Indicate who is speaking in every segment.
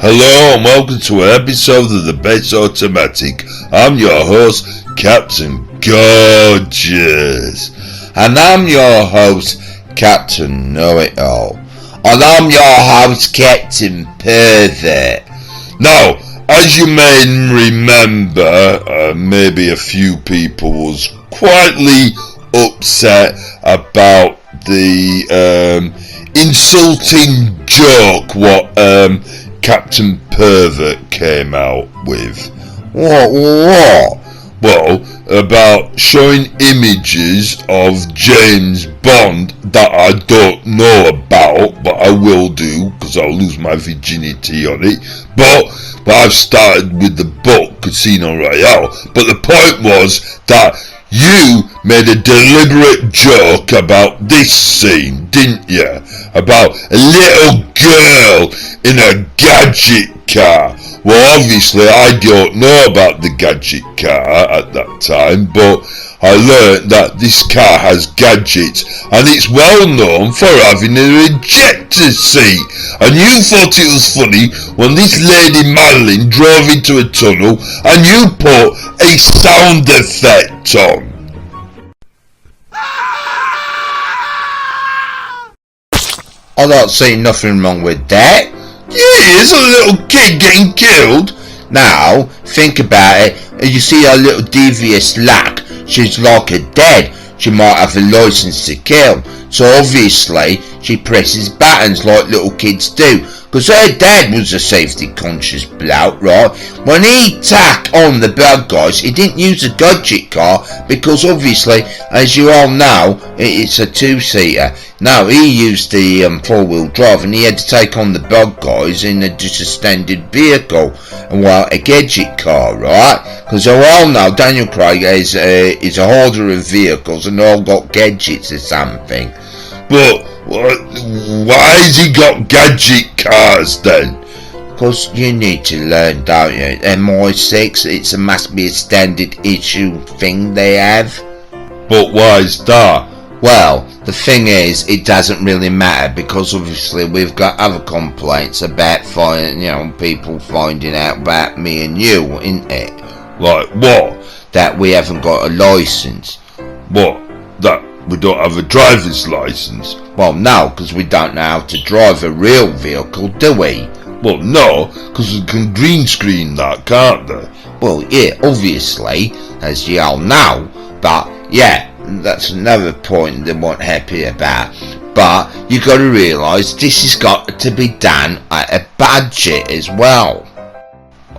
Speaker 1: Hello and welcome to an episode of the Best Automatic. I'm your host, Captain Gorgeous. And I'm your host, Captain Know-It-All. And I'm your host, Captain Pervert. Now, as you may remember, maybe a few people was quietly upset about the insulting joke what Captain Pervert came out with. What? Well, about showing images of James Bond that I don't know about, but I will do because I'll lose my virginity on it. But I've started with the book Casino Royale. But the point was that you made a deliberate joke about this scene, didn't you? About a little girl in a gadget car. Well, obviously I don't know about the gadget car at that time, but I learnt that this car has gadgets and it's well known for having an ejector seat. And you thought it was funny when this lady Madeline drove into a tunnel and you put a sound effect on.
Speaker 2: I don't see nothing wrong with that.
Speaker 1: Yeah, it's a little kid getting killed.
Speaker 2: Now, think about it. You see her little devious lack. She's like a dead. She might have a license to kill. So obviously, she presses buttons like little kids do. Because her dad was a safety conscious bloke, right? When he tacked on the bad guys, he didn't use a gadget car because obviously, as you all know, it's a two-seater. No, he used the four-wheel drive and he had to take on the bad guys in just a standard vehicle. And well, a gadget car, right? Because you all know Daniel Craig is a hoarder of vehicles and all got gadgets or something.
Speaker 1: But why has he got gadget cars then?
Speaker 2: Because you need to learn, don't you? MI6, it must be a standard issue thing they have.
Speaker 1: But why is that?
Speaker 2: Well, the thing is, it doesn't really matter because obviously we've got other complaints about people finding out about me and you, isn't it?
Speaker 1: Like what?
Speaker 2: That we haven't got a license.
Speaker 1: What? That we don't have a driver's license?
Speaker 2: Well, no, because we don't know how to drive a real vehicle, do we?
Speaker 1: Well, no, because we can green screen that, can't they?
Speaker 2: Well, yeah, obviously, as you all know, but yeah, that's another point they weren't happy about. But you got to realise this has got to be done at a budget as well.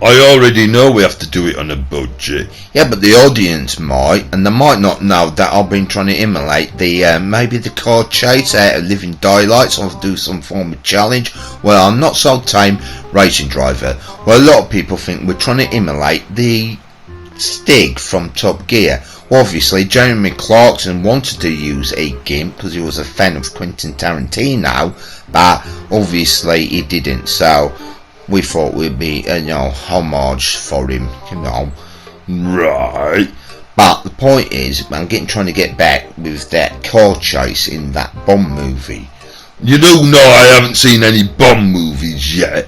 Speaker 1: I already know we have to do it on a budget.
Speaker 2: Yeah, but the audience might, and they might not know that I've been trying to emulate the maybe the car chase out of Living Daylights, or do some form of challenge. Well, I'm not so tame racing driver. Well, a lot of people think we're trying to emulate the Stig from Top Gear. Well, obviously, Jeremy Clarkson wanted to use a GIMP because he was a fan of Quentin Tarantino, but obviously he didn't. So we thought we'd be homage for him,
Speaker 1: Right.
Speaker 2: But the point is, I'm trying to get back with that car chase in that Bond movie.
Speaker 1: You do know I haven't seen any Bond movies yet.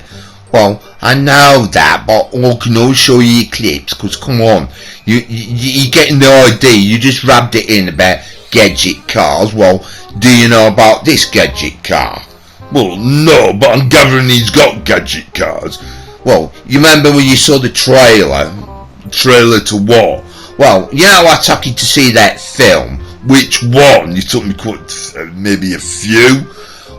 Speaker 2: Well, I know that, but I can always show you clips, because come on, you're getting the idea, you just rubbed it in about gadget cars. Well, do you know about this gadget car?
Speaker 1: Well, no, but I'm gathering he's got gadget cars.
Speaker 2: Well, you remember when you saw the trailer?
Speaker 1: Trailer to what?
Speaker 2: Well, you know I took you to see that film.
Speaker 1: Which one? You took me maybe a few.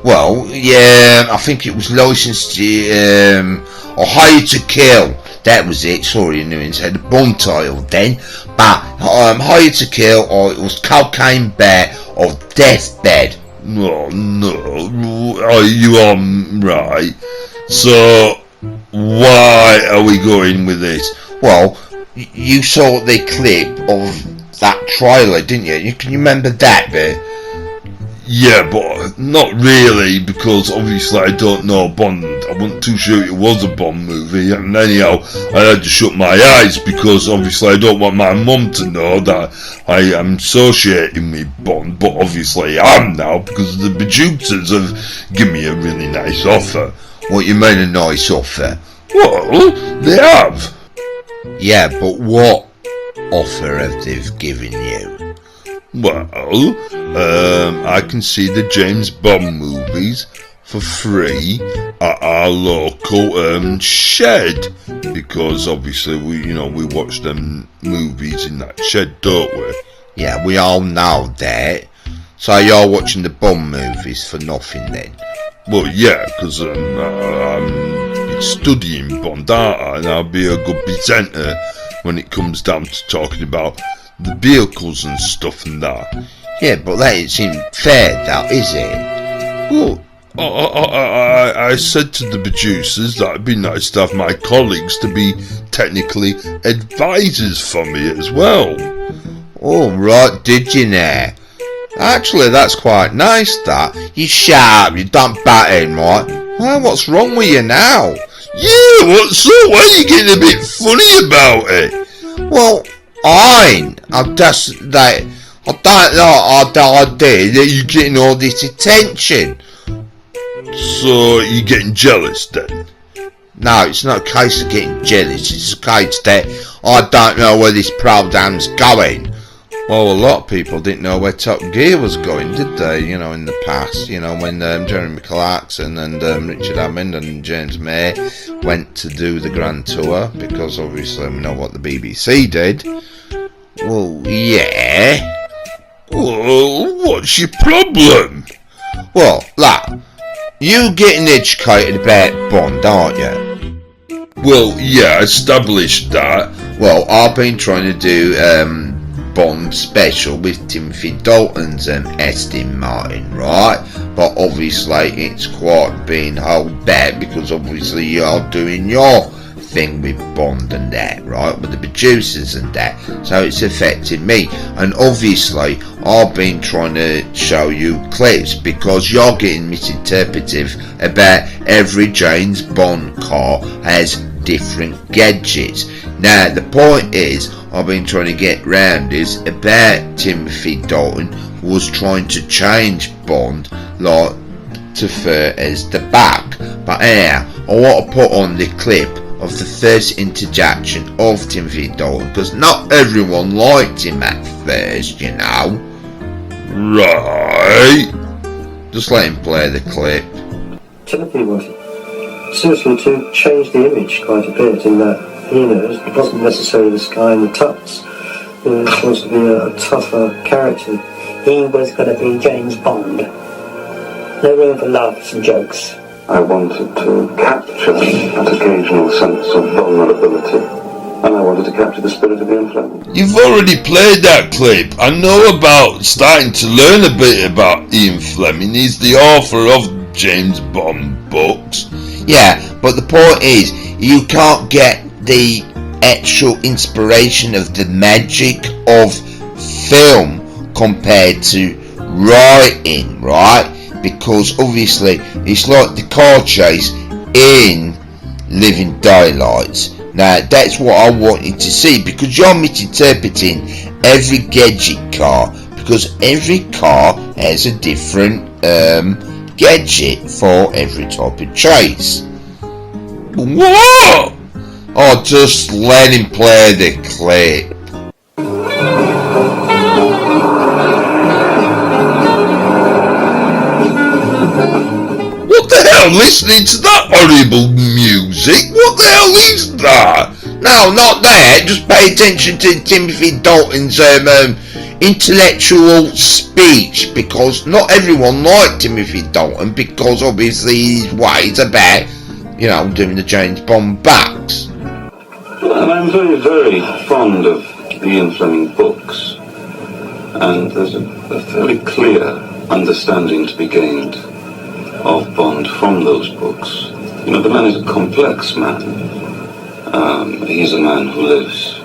Speaker 2: Well, yeah, I think it was licensed to, or Hired to Kill. That was it. Sorry, I knew it had a Bond title then. But Hired to Kill, or it was Cocaine Bear, or Deathbed.
Speaker 1: Oh, no. You are right. So, why are we going with this?
Speaker 2: Well, you saw the clip of that trailer, didn't you? Can you remember that bit?
Speaker 1: Yeah, but not really, because obviously I don't know Bond. I wasn't too sure it was a Bond movie, and anyhow, I had to shut my eyes because obviously I don't want my mum to know that I am associating with Bond, but obviously I am now because the producers have given me a really nice offer.
Speaker 2: What you mean a nice offer?
Speaker 1: Well, they have.
Speaker 2: Yeah, but what offer have they given you?
Speaker 1: Well, I can see the James Bond movies for free at our local shed, because obviously we watch them movies in that shed, don't we?
Speaker 2: Yeah, we all know that. So you're watching the Bond movies for nothing then?
Speaker 1: Well, yeah, because I'm studying Bond, aren't I? And I'll be a good presenter when it comes down to talking about the vehicles and stuff and that.
Speaker 2: Yeah, but that isn't fair, though, is it?
Speaker 1: Well, I said to the producers that it'd be nice to have my colleagues to be technically advisors for me as well.
Speaker 2: Oh, right, did you now? Actually, that's quite nice, that. You sharp, you don't bat in, right? Well, what's wrong with you now?
Speaker 1: Yeah, what's up? Why are you getting a bit funny about it?
Speaker 2: Well, I just, I don't know the idea that you're getting all this attention.
Speaker 1: So, you're getting jealous then?
Speaker 2: No, it's not a case of getting jealous, it's a case that I don't know where this program's going. Well, a lot of people didn't know where Top Gear was going, did they? In the past, when Jeremy Clarkson and Richard Hammond and James May went to do the Grand Tour, because obviously we know what the BBC did. Well, yeah.
Speaker 1: Well, what's your problem?
Speaker 2: Well, lad, you getting educated about Bond, aren't you?
Speaker 1: Well, yeah, established that.
Speaker 2: Well, I've been trying to do Bond special with Timothy Dalton's Aston Martin, right? But obviously it's quite been held back because obviously you're doing your thing with Bond and that, right? With the producers and that. So it's affected me. And obviously I've been trying to show you clips because you're getting misinterpretive about every James Bond car has different gadgets. Now the point is, I've been trying to get round is about Timothy Dalton was trying to change Bond like to fur as the back. But anyhow, I want to put on the clip of the first interjection of Timothy Dalton because not everyone liked him at first,
Speaker 1: Right.
Speaker 2: Just let him play the clip.
Speaker 3: Timothy was seriously to change the image quite a bit in that it wasn't necessarily this guy in the tux. He was supposed to be a tougher character.
Speaker 4: He was going to be James Bond. No room for laughs and jokes.
Speaker 5: I wanted to capture that occasional sense of vulnerability, and I wanted to capture the spirit of Ian Fleming.
Speaker 1: You've already played that clip. I know about starting to learn a bit about Ian Fleming. He's the author of James Bond books.
Speaker 2: Yeah, but the point is, you can't get the actual inspiration of the magic of film compared to writing, right? Because obviously it's like the car chase in Living Daylights. Now that's what I wanted to see, because you're misinterpreting every gadget car, because every car has a different gadget for every type of chase.
Speaker 1: What?
Speaker 2: Oh, just let him play the clip.
Speaker 1: What the hell? Listening to that horrible music? What the hell is that?
Speaker 2: No, not that. Just pay attention to Timothy Dalton's intellectual speech, because not everyone liked Timothy Dalton because obviously his ways about, doing the James Bond backs.
Speaker 5: And I'm very, very fond of the Ian Fleming books, and there's a fairly clear understanding to be gained of Bond from those books. The man is a complex man. He's a man who lives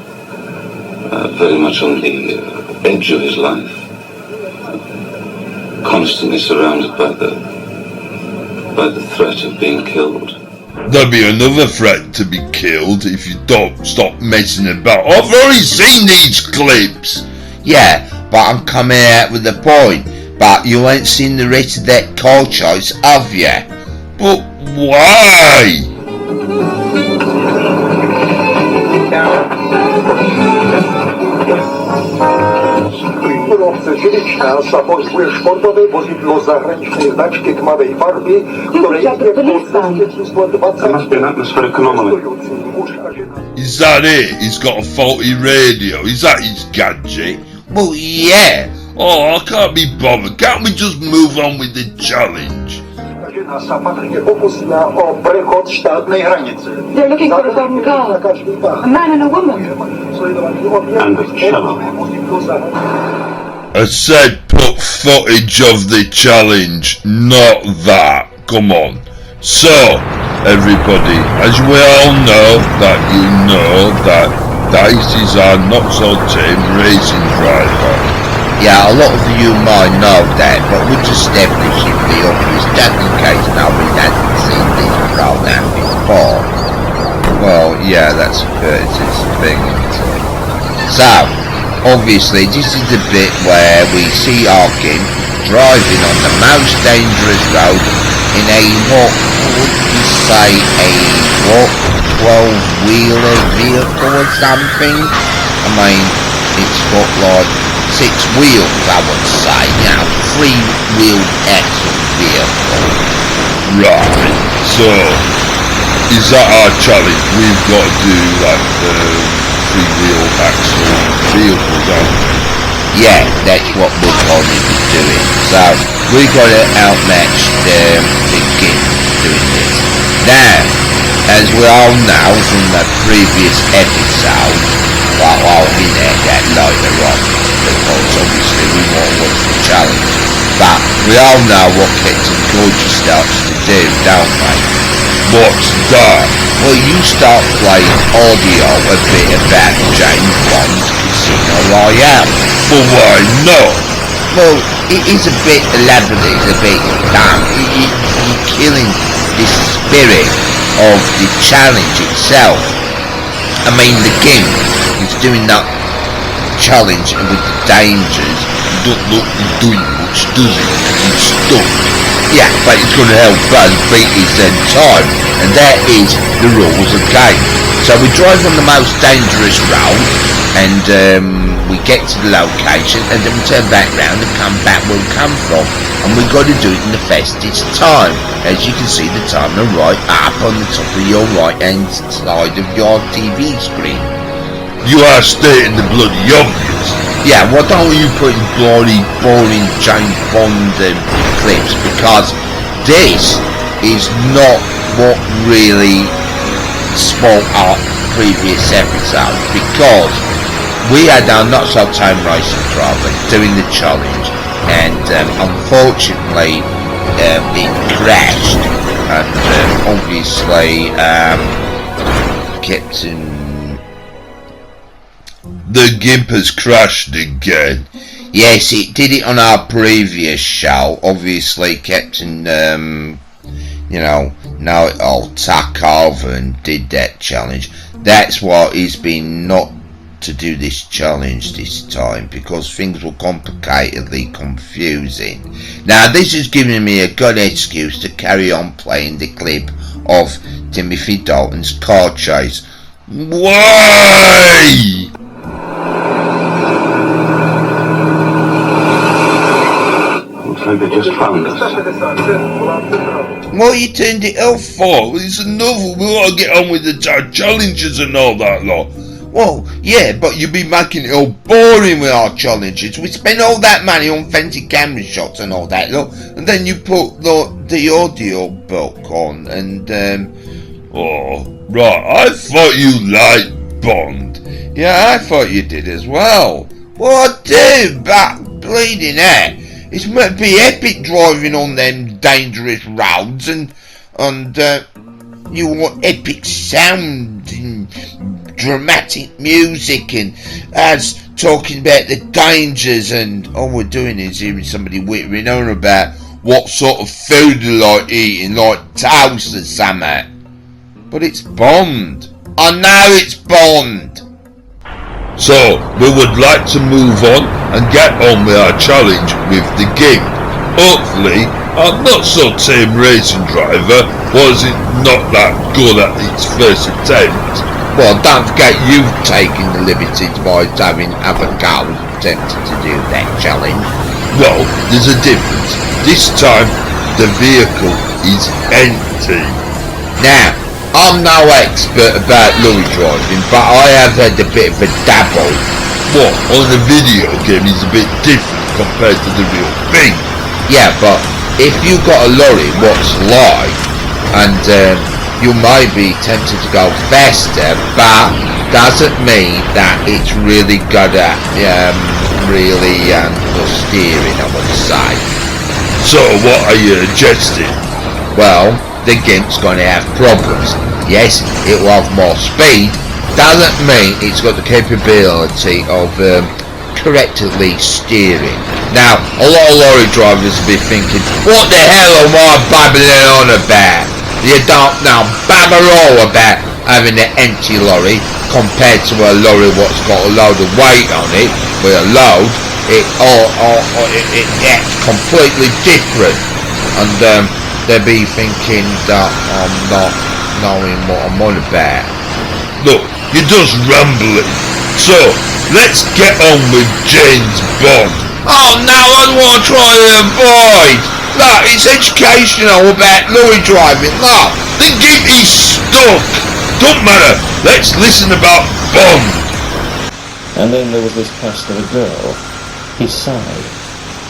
Speaker 5: very much on the edge of his life, constantly surrounded by the threat of being killed.
Speaker 1: There'll be another threat to be killed if you don't stop messing about. I've already seen these clips.
Speaker 2: Yeah, but I'm coming out with the point. But you ain't seen the rest of that car chase, have you?
Speaker 1: But Why?
Speaker 6: Kulowce żyliczna samochód sportowy wozidło zagranicznej znaczki tmawej farby, której nie bezpieczeństwo
Speaker 5: There must be an atmospheric anomaly.
Speaker 1: Is that it? He's got a faulty radio. Is that his gadget?
Speaker 2: Well, yeah.
Speaker 1: Oh, I can't be bothered. Can't we just move on with the challenge?
Speaker 6: Nasa patrzy fokus na przechod štátnej hranice.
Speaker 7: They're looking for a golden car. A man and a woman.
Speaker 5: And a cello.
Speaker 1: I said put footage of the challenge, not that. Come on. So, everybody, as we all know that Dice is our not-so-tame racing driver.
Speaker 2: Yeah, a lot of you might know that, but we're just establishing the obvious just in case nobody hasn't seen this program before. Well, yeah, that's a courteous thing, isn't it? So, obviously, this is the bit where we see Arkin driving on the most dangerous road in a, what would you say, a, what, 12-wheeler vehicle or something? I mean, it's got like 6 wheels, I would say, you know, 3-wheeled axle vehicle.
Speaker 1: Right. So, is that our challenge? We've got to do like the 3-wheel axle vehicle, don't we?
Speaker 2: Yeah, that's what we're going to be doing. So, we've got to outmatch the Gimp doing this. Now, as we all know from the previous episode, well, I'll hint at that later on, because obviously we want to watch the challenge. But we all know what Captain Gorgeous starts to do, don't we?
Speaker 1: What's that?
Speaker 2: Well, you start playing audio a bit about James Bond's Casino Royale.
Speaker 1: But why not?
Speaker 2: Well, it is a bit elaborate, it's a bit dumb. You're killing the spirit of the challenge itself. I mean, the Gimp is doing that challenge with the dangers.
Speaker 1: Don't look doing much, does it? He's stuck.
Speaker 2: Yeah, but it's going to help Buzz beat his time, and that is the rules of the game. So we drive on the most dangerous road, and we get to the location, and then we turn back round and come back where we come from, and we've got to do it in the fastest time. As you can see the timer right up on the top of your right hand side of your TV screen.
Speaker 1: You are stating the bloody obvious.
Speaker 2: Yeah, why don't you put in bloody boring James Bond clips, because this is not what really spoke our previous episode, because we had our not so tame racing driver doing the challenge, and unfortunately it crashed, and obviously Captain
Speaker 1: The Gimp has crashed again.
Speaker 2: Yes, it did it on our previous show. Obviously, Captain, Know-It-All took over and did that challenge. That's why he's been not to do this challenge this time, because things were complicatedly confusing. Now, this is giving me a good excuse to carry on playing the clip of Timothy Dalton's car chase.
Speaker 1: Why?
Speaker 5: Looks like they just found us.
Speaker 1: What you turned it off for? It's enough. We want to get on with the challenges and all that lot.
Speaker 2: Well, yeah, but you'd be making it all boring with our challenges. We spend all that money on fancy camera shots and all that, look, and then you put the audio book on, and
Speaker 1: Oh, right. I thought you liked Bond.
Speaker 2: yeah, I thought you did as well. Well, I do, but bleeding heck, it's meant to be epic driving on them dangerous roads, and you want epic sound and dramatic music, and us talking about the dangers, and all we're doing is hearing somebody whittering on about what sort of food they like eating, like toast or something. But it's Bond. I know it's Bond.
Speaker 1: So, we would like to move on and get on with our challenge with the Gimp. Hopefully, I'm not so Team Racing Driver. Was it not that good at its first attempt?
Speaker 2: Well, don't forget you've taken the liberties by having other cars attempted to do that challenge.
Speaker 1: Well, there's a difference. This time, the vehicle is empty.
Speaker 2: Now, I'm no expert about lorry driving, but I have had a bit of a dabble.
Speaker 1: What, on the video game is a bit different compared to the real thing.
Speaker 2: Yeah, but if you got a lorry what's live, and you may be tempted to go faster, but doesn't mean that it's really good at the steering, I would say.
Speaker 1: So what are you suggesting?
Speaker 2: Well, the gimp's going to have problems. Yes, it will have more speed, doesn't mean it's got the capability of correctly steering. Now, a lot of lorry drivers will be thinking, what the hell am I babbling on about? You don't know babber all about having an empty lorry compared to a lorry what's got a load of weight on it. With a load, it's completely different. And they'll be thinking that I'm not knowing what I'm on about.
Speaker 1: Look, you're just rambling. So, let's get on with James Bond.
Speaker 2: Oh no, I want to try to avoid. Look, it's educational about lorry driving. Look,
Speaker 1: The gimp is stuck. Don't matter. Let's listen about Bond.
Speaker 8: And then there was this past of a girl. He sighed.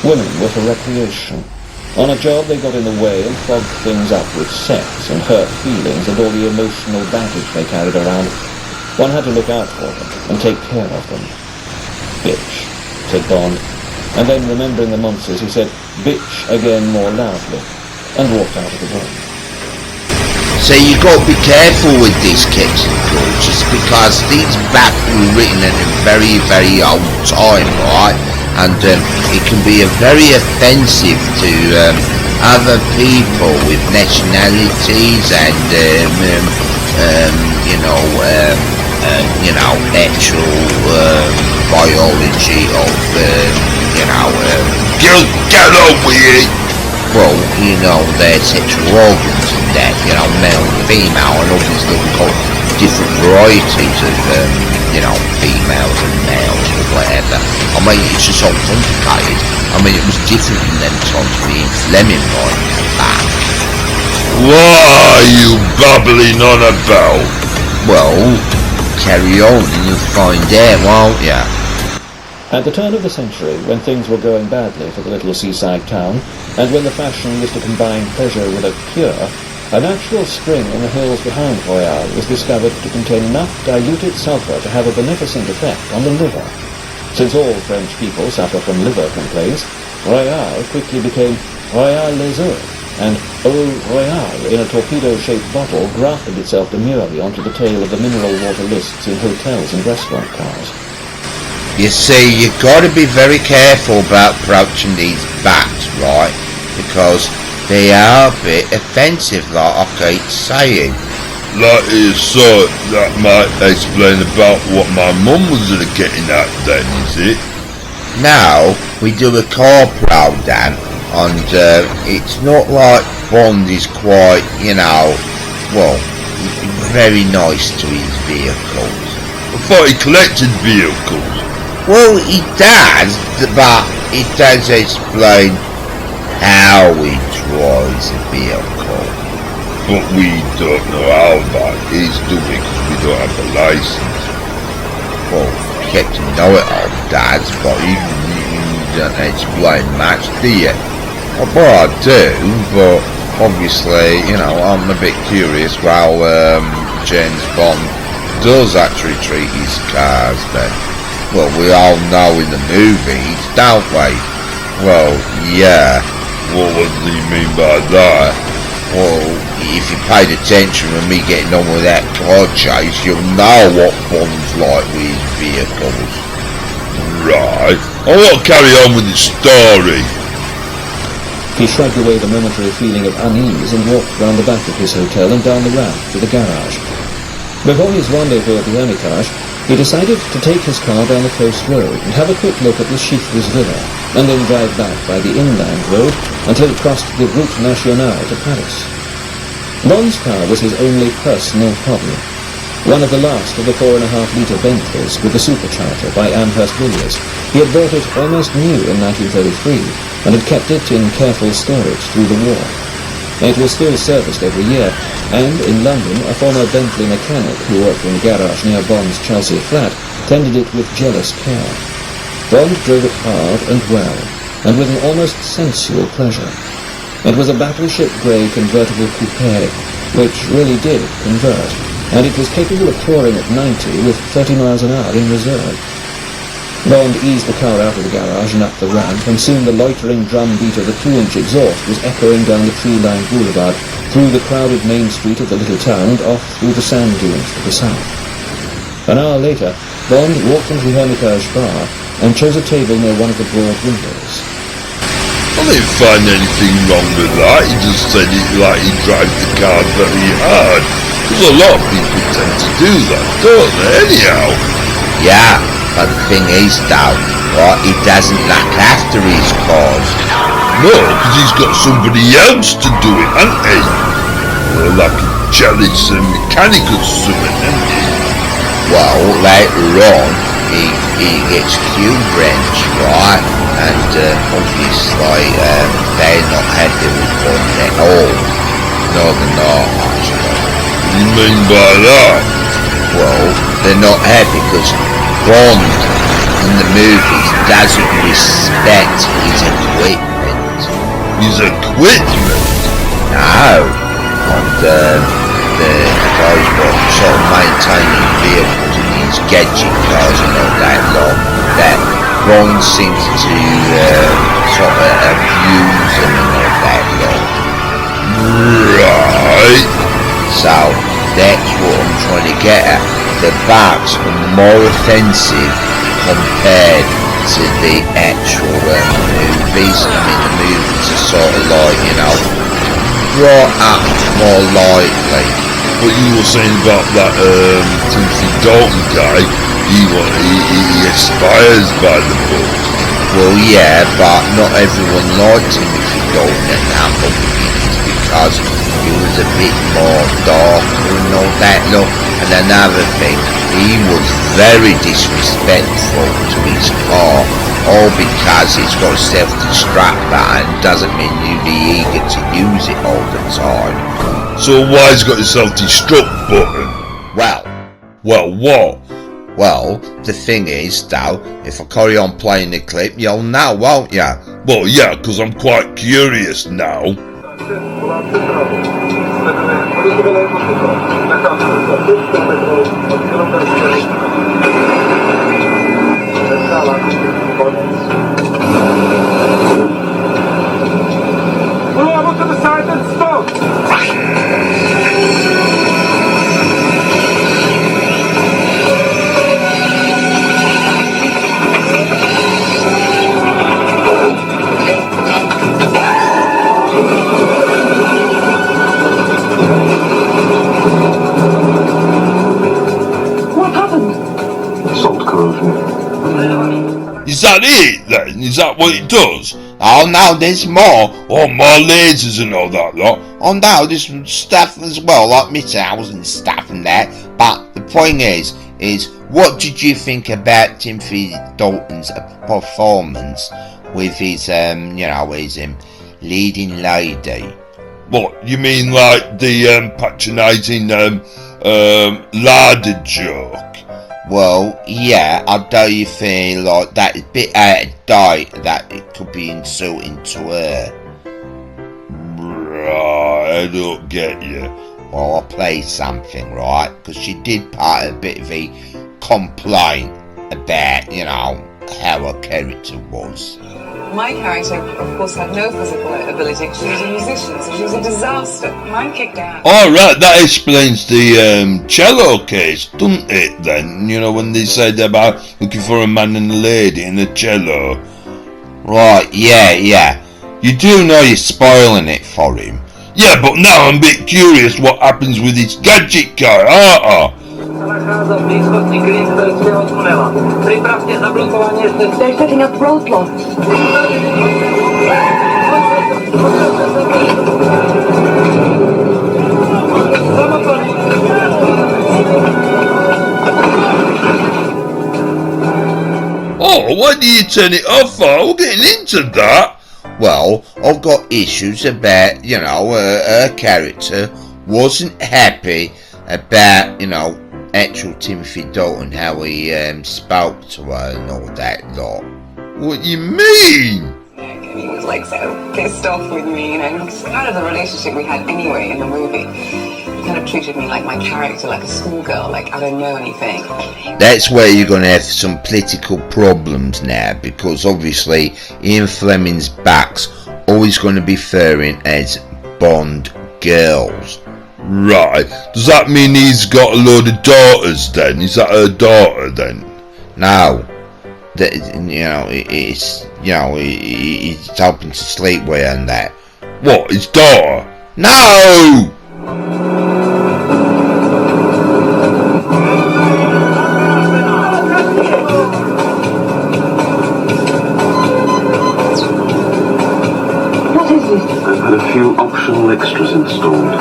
Speaker 8: Women were for recreation. On a job they got in the way and fogged things up with sex and hurt feelings and all the emotional baggage they carried around. One had to look out for them and take care of them. Bitch, said Bond. And then, remembering the monsters, he said, bitch again more loudly, and walked out of the room.
Speaker 2: so you got to be careful with these Captain Georges, because these back were written in a very, very old time, right? And it can be very offensive to other people with nationalities and actual biology of
Speaker 1: Get on with it.
Speaker 2: well, their sexual organs and that, male and female, and obviously we've got different varieties of females and males or whatever. I mean, it's just all complicated. I mean, it was different in them times being Fleming right back.
Speaker 1: What are you babbling on about?
Speaker 2: Well, carry on and you'll find out, won't ya?
Speaker 8: At the turn of the century, when things were going badly for the little seaside town, and when the fashion was to combine pleasure with a cure, a natural spring in the hills behind Royale was discovered to contain enough diluted sulphur to have a beneficent effect on the liver. Since all French people suffer from liver complaints, Royale quickly became Royale les Eaux, and Eau Royale in a torpedo-shaped bottle grafted itself demurely onto the tail of the mineral water lists in hotels and restaurant cars.
Speaker 2: You see, you've got to be very careful about approaching these bats, right? Because they are a bit offensive, like I keep saying.
Speaker 1: Like you saw, that might explain about what my mum was getting at then, is it?
Speaker 2: Now, we do a car program, and it's not like Bond is quite, very nice to his vehicles.
Speaker 1: I thought he collected vehicles.
Speaker 2: Well, he does, but it does explain how he drives a vehicle.
Speaker 1: But we don't know how that is, do we? Because we don't have a license.
Speaker 2: Well, Captain Know-It-All does, but you don't explain much, do you? Well, I do, but obviously, I'm a bit curious how James Bond does actually treat his cars then. Well, we all know in the movies, don't we? Well, yeah.
Speaker 1: What does he mean by that?
Speaker 2: Well, if you paid attention with me getting on with that car chase, you'll know what Bond's like with his vehicles.
Speaker 1: Right. I want to carry on with the story.
Speaker 8: He shrugged away the momentary feeling of unease and walked round the back of his hotel and down the ramp to the garage. Before his rendezvous at the Hermitage, he decided to take his car down the coast road and have a quick look at the Chiffres Villa. and then drive back by the inland road until it crossed the Route Nationale to Paris. Bond's car was his only personal problem. One of the last of the 4.5-litre Bentleys with the supercharger by Amherst Villiers. He had bought it almost new in 1933 and had kept it in careful storage through the war. It was still serviced every year, and in London a former Bentley mechanic who worked in a garage near Bond's Chelsea flat tended it with jealous care. Bond drove it hard and well, and with an almost sensual pleasure. It was a battleship grey convertible coupe, which really did convert, and it was capable of touring at 90 with 30 miles an hour in reserve. Bond eased the car out of the garage and up the ramp, and soon the loitering drum beat of the 2-inch exhaust was echoing down the tree-lined boulevard, through the crowded main street of the little town and off through the sand dunes to the south. An hour later, Bond walked into the Hermitage bar and chose a table near one of the broad windows.
Speaker 1: I didn't find anything wrong with that. He just said it like he drives the car very hard. Because a lot of people tend to do that, don't they, anyhow?
Speaker 2: Yeah, but the thing is though, right, he doesn't look after his cars.
Speaker 1: No, because he's got somebody else to do it, hasn't he? Like a jealous mechanic or something, hasn't he?
Speaker 2: Well, later on, he gets Q-Wrench, right? And obviously, they're not happy with Bond at all. No, they're not, actually.
Speaker 1: What do you mean by that?
Speaker 2: Well, they're not happy because Bond in the movies doesn't respect his equipment.
Speaker 1: His equipment?
Speaker 2: No. And the guys were sort of maintaining vehicles and these gadget cars and all that lot, that Bond seems to sort of abuse them and all that lot.
Speaker 1: Right.
Speaker 2: So that's what I'm trying to get at. The bugs are more offensive compared to the actual movies. I mean, the movies are sort of like, you know, brought up more lightly.
Speaker 1: What you were saying about that Timothy Dalton guy, he aspires by the book.
Speaker 2: Well, yeah, but not everyone liked Timothy Dalton at that beginnings because he was a bit more darker and all that lot. And another thing, he was very disrespectful to his car, all because it's got a self-destruct button doesn't mean you'd be eager to use it all the time.
Speaker 1: So why has got a self-destruct button?
Speaker 2: Well,
Speaker 1: what?
Speaker 2: Well, the thing is, though, if I carry on playing the clip, you'll know, won't ya?
Speaker 1: Well, yeah, because I'm quite curious now.
Speaker 6: Bravo to the side and stop!
Speaker 1: Is that it then? Is that what it does?
Speaker 2: Oh no, there's more.
Speaker 1: Oh, more lasers and all that lot.
Speaker 2: Oh no, there's some stuff as well, like missiles and stuff and that. But the point is what did you think about Timothy Dalton's performance with his, his leading lady?
Speaker 1: What, you mean like the patronising larder joke?
Speaker 2: Well, yeah, I do feel like that is a bit out of date, that it could be insulting to her.
Speaker 1: Right, I don't get you.
Speaker 2: Well, I'll play something, right? Because she did part a bit of a complaint about, how her character was.
Speaker 9: My character, of course, had no physical ability. She was a musician, so she was a disaster. Mine kicked out.
Speaker 1: Alright, that explains the cello case, doesn't it then? When they said about looking for a man and a lady in a cello.
Speaker 2: Right, yeah. You do know you're spoiling it for him.
Speaker 1: Yeah, but now I'm a bit curious what happens with his gadget car,
Speaker 7: They're setting up roadblocks.
Speaker 1: Oh, why do you turn it off for? We're getting into that.
Speaker 2: Well, I've got issues about, her character wasn't happy about, actual Timothy Dalton, how he spoke to her and all that lot.
Speaker 1: What do you mean?
Speaker 9: He was like so pissed off with me, it's kind of the relationship we had anyway in the movie. He kind of treated me like my character, like a schoolgirl, like I don't know anything.
Speaker 2: That's where you're going to have some political problems now, because obviously Ian Fleming's back's always going to be referring as Bond girls.
Speaker 1: Right. Does that mean he's got a load of daughters then? Is that her daughter then?
Speaker 2: No. He's hoping to sleep with her and that.
Speaker 1: What, his daughter?
Speaker 2: No!
Speaker 7: What is it?
Speaker 5: I've had a few optional extras installed.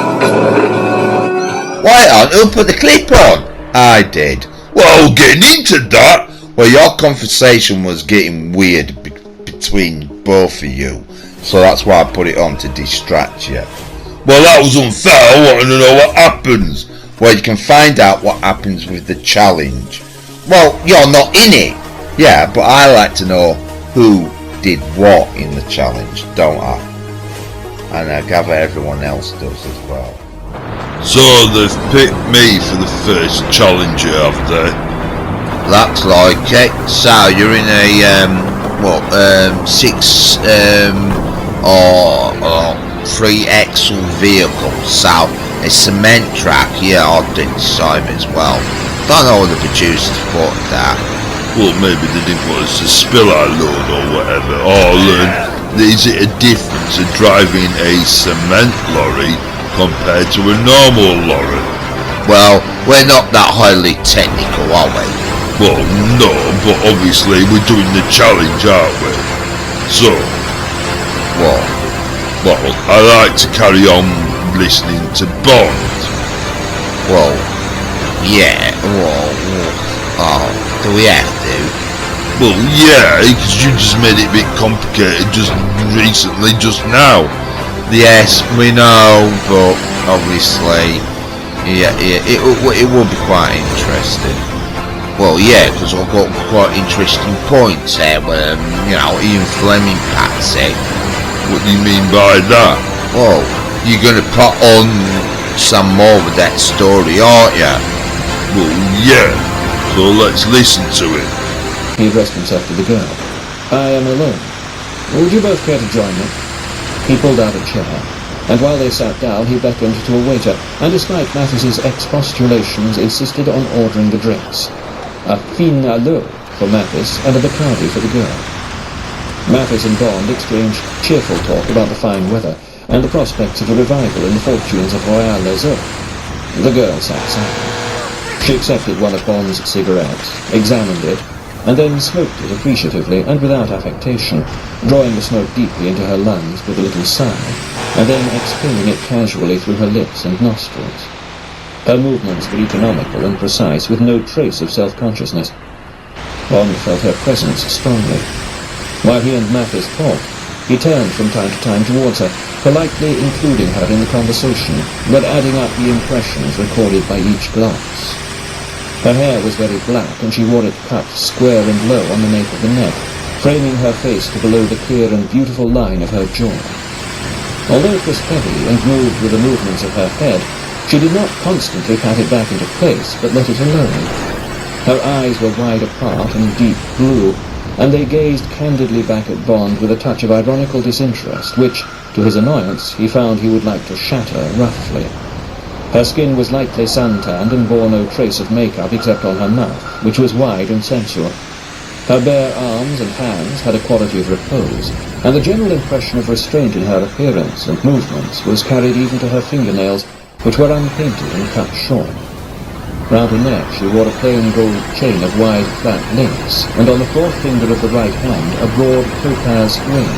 Speaker 2: Why on? Who put the clip on? I did.
Speaker 1: Well, getting into that.
Speaker 2: Well, your conversation was getting weird between both of you, so that's why I put it on to distract you.
Speaker 1: Well, that was unfair. I want to know what happens.
Speaker 2: Well, you can find out what happens with the challenge. Well, you're not in it. Yeah, but I like to know who did what in the challenge, don't I? And I gather everyone else does as well.
Speaker 1: So they've picked me for the first challenger, have they?
Speaker 2: Looks like it. So you're in a 6 or 3-axle vehicle. So a cement track. Yeah, I did the same as well. Don't know what the producers thought of that.
Speaker 1: Well, maybe they didn't want us to spill our load or whatever. Or learn, is it a difference of driving a cement lorry compared to a normal lorry?
Speaker 2: Well, we're not that highly technical, are we?
Speaker 1: Well, no, but obviously we're doing the challenge, aren't we? So,
Speaker 2: What?
Speaker 1: well, I like to carry on listening to Bond.
Speaker 2: Well, yeah, do we have to?
Speaker 1: Well, yeah, because you just made it a bit complicated just recently, just now.
Speaker 2: Yes, we know, but obviously, it will be quite interesting. Well, yeah, because I've got quite interesting points there where, Ian Fleming pats it.
Speaker 1: What do you mean by that?
Speaker 2: Well, you're going to put on some more of that story, aren't you?
Speaker 1: Well, yeah, so let's listen to it.
Speaker 8: He addressed himself to the girl. I am alone. Would you both care to join me? He pulled out a chair, and while they sat down, he beckoned to a waiter, and despite Mathis's expostulations, insisted on ordering the drinks. A fin à l'eau for Mathis, and a Bacardi for the girl. Mathis and Bond exchanged cheerful talk about the fine weather, and the prospects of a revival in the fortunes of Royal Les Eaux. The girl sat silent. She accepted one of Bond's cigarettes, examined it, and then smoked it appreciatively and without affectation, drawing the smoke deeply into her lungs with a little sigh, and then exhaling it casually through her lips and nostrils. Her movements were economical and precise, with no trace of self-consciousness. Bond felt her presence strongly. While he and Mathis talked, he turned from time to time towards her, politely including her in the conversation, but adding up the impressions recorded by each glance. Her hair was very black, and she wore it cut square and low on the nape of the neck, framing her face to below the clear and beautiful line of her jaw. Although it was heavy and moved with the movements of her head, she did not constantly pat it back into place, but let it alone. Her eyes were wide apart and deep blue, and they gazed candidly back at Bond with a touch of ironical disinterest, which, to his annoyance, he found he would like to shatter roughly. Her skin was lightly sun-tanned and bore no trace of makeup except on her mouth, which was wide and sensual. Her bare arms and hands had a quality of repose, and the general impression of restraint in her appearance and movements was carried even to her fingernails, which were unpainted and cut short. Round her neck she wore a plain gold chain of wide flat links, and on the fourth finger of the right hand a broad topaz ring.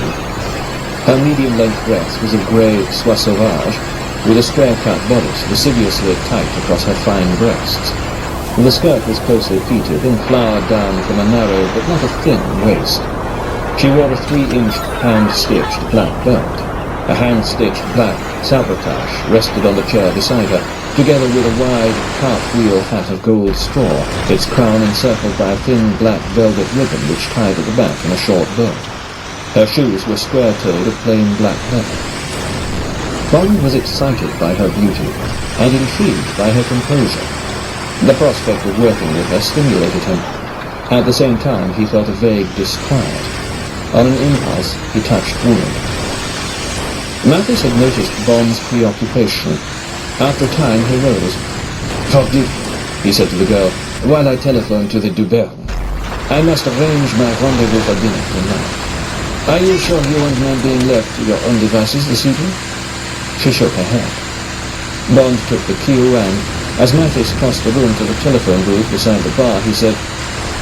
Speaker 8: Her medium-length dress was of grey soie sauvage, with a square-cut bodice lasciviously tight across her fine breasts. The skirt was closely pleated and flowered down from a narrow but not a thin waist. She wore a 3-inch hand-stitched black belt. A hand-stitched black sabretache rested on the chair beside her, together with a wide cartwheel hat of gold straw, its crown encircled by a thin black velvet ribbon which tied at the back in a short bow. Her shoes were square-toed of plain black leather. Bond was excited by her beauty, and intrigued by her composure. The prospect of working with her stimulated him. At the same time, he felt a vague disquiet. On an impulse, he touched woman. Mathis had noticed Bond's preoccupation. After a time, he rose. "Forgive me," he said to the girl, "while I telephone to the Duberne. I must arrange my rendezvous for dinner tonight. Are you sure you won't mind being left to your own devices this evening?" She shook her head. Bond took the cue and, as Mathis crossed the room to the telephone booth beside the bar, he said,